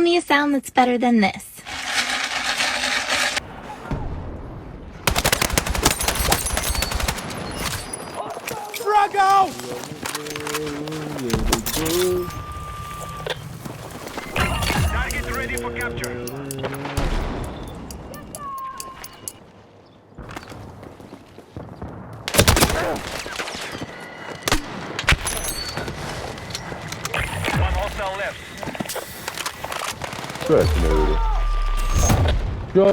me a sound that's better than this. Frag out! Target ready for capture. One hostile left. Köszönöm. Jó.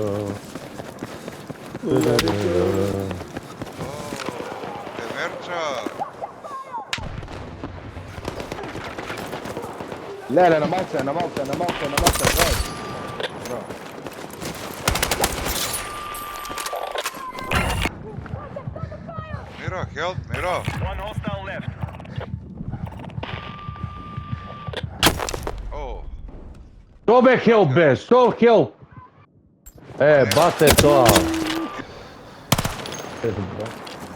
لا لا انا موتى انا موتى انا موتى انا موتى Miro, help, Miro. One hostile left. Oh, Što me help be, što help? Bate to.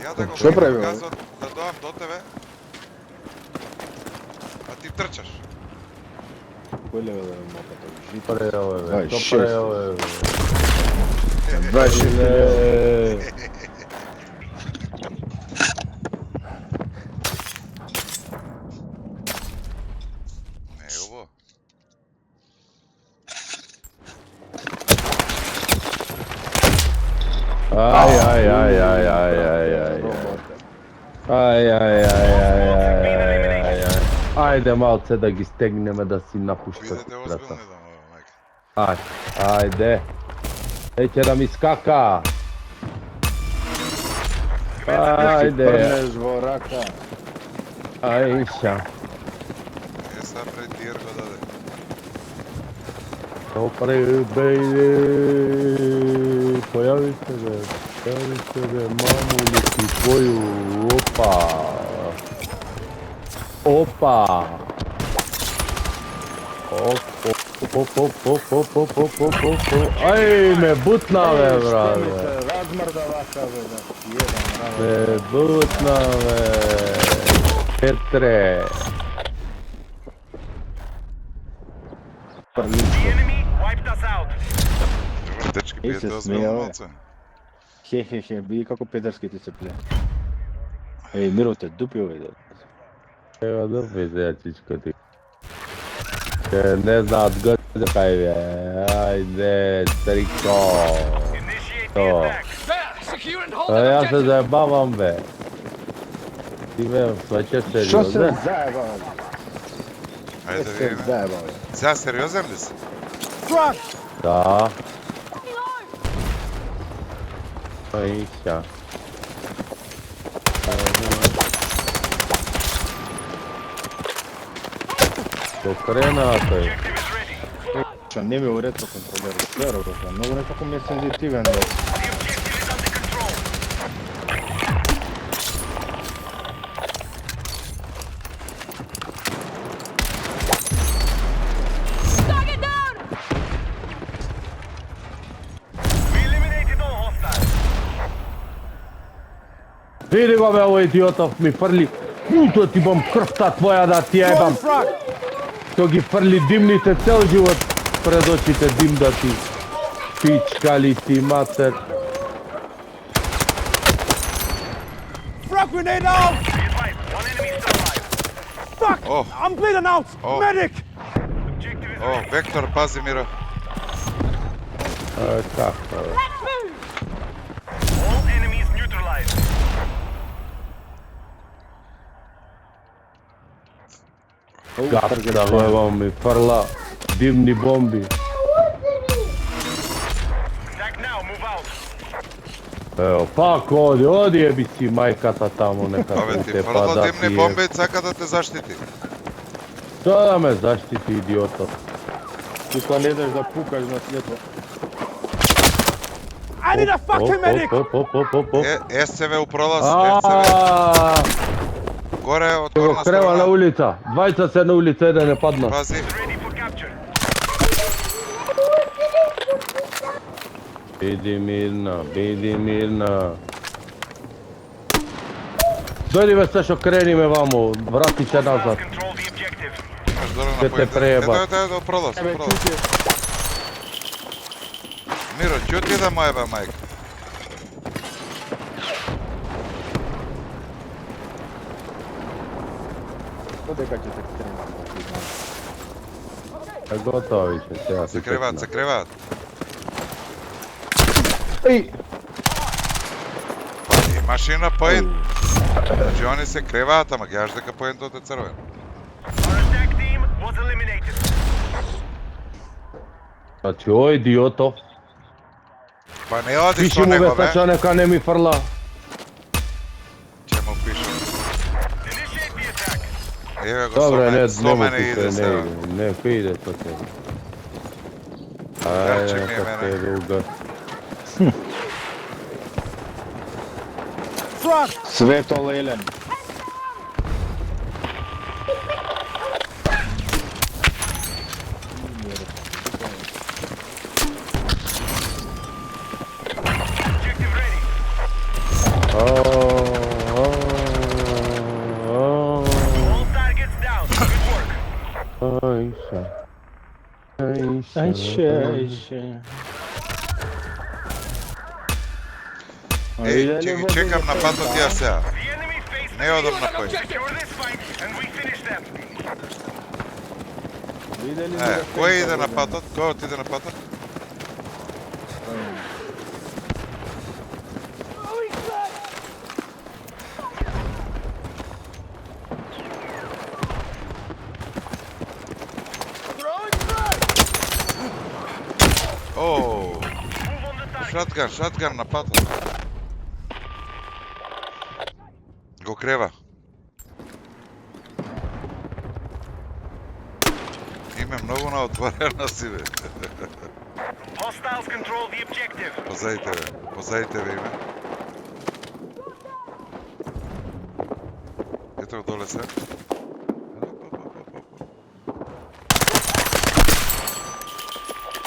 ja da go Što pravi ovo? казвам да доам до тебе. А ти трчаш. Koje je mopata? Žipare ove, Aj, to šest. pre ove. 26. Не е ово. Aj, aj, aj, aj, aj, aj, aj. Aj, aj, aj, aj, aj, aj, aj. Ajde malce da gi stegneme da si napušta Бидете brata. озбилни да му, мајка. Aj, ajde. Neće da mi skaka. Ajde, Прнеш во рака. ajša. Е, са пред тир го даде. Opre, bejde. Pojavi se be, mamulici tvoju. Opa. Opa. Aj, me butnave, brale. Размрдавака бе, да. Jedan ravno. Me butnave. Petre. The enemy wiped us out. Добро, дечки, И се бидете озбилни смејаве. малце. Хе, види како педерски ти се пле. Еј, Миро те дупи овој дел. Evo dupi zečečko ti. Ne zna odgođe kaj je. Ajde, striko. Initiate the To. attack. A ja se zajebavam be. Ti me svaće Што се seriozno? заебава? Ајде да Се видиме. заебава. Сега сериозен ли си? Frag! Da. Pa iša. Покрената е. Objective is ready. Што не ми уредно контролер. Веро, многу некако ми е сензитивен. Да. The objective is under control. We eliminated all hostiles. Vidi ga me ovo idiotov mi frli. To ti bom krvta tvoja da ti jebam. Frag! To gi frli dimnite cel život pred očite dim da ti pičkali ti mater. Frag grenade out! Be advised, one enemy still alive. Fuck! Oh. I'm bleeding out! Oh. Medic! Objective is О, ready. Вектор, пази, Миро. Kako? All enemies neutralized. Gapta evo mi frla dimni bombi. Attack now, move out. Evo, pak odi jebi si majkata tamo neka Абе, ти te фрло pa da димни ti бомби, сака да те заштити. Što da me zaštiti idiota? Ти кога не даш да пукаш на светло. I need a fucking medic! СЦВ у пролаз, СЦВ. Горе, Evo отворна kreva na страна. ulica, dvajca se na ulica, jedan ne padna. Пази. Ready for capture. Bidi mirna. Dojdi me Sašo, kreni me vamo, vratit će nazad. Control the objective. Имаш Здорово Ќе на те поинта. прееба. Ето, пролаз, Тебе пролаз. чуќе. Миро, ќути да му еба мајка. Дека ќе се тренира. Готови ќе сега Се креваат, се креваат. Еј, И машина поинт. Значи они се креваат, ама гледаш дека поинтот е црвен. Our attack team was eliminated. Значи, ој идиото. Па не оди Пиши со му него, бе. вестача, нека не ми фрла. Ќе му пишем. Initiate the attack. Еве го Добре, не со мене му иде пише, сега. не иде со тебе. Гарче Ајде, ми е нека мене. те руга. Frog! свето лелен. Objective ready. All targets down. Good work. Ајша. Ќе ги чекам на патот ја сега. The enemy face Не одам на поинт. secure this fight and we finish them. Кој иде на патот? Кој отиде на патот? Оу, Move on the target. шатган на патот. Го крева. Име многу на отворена си, бе. Hostiles control the objective. Позаите бе име. Ето го доле се.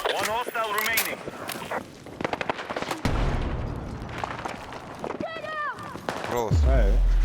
One hostile remaining. Пролаз. Ајде.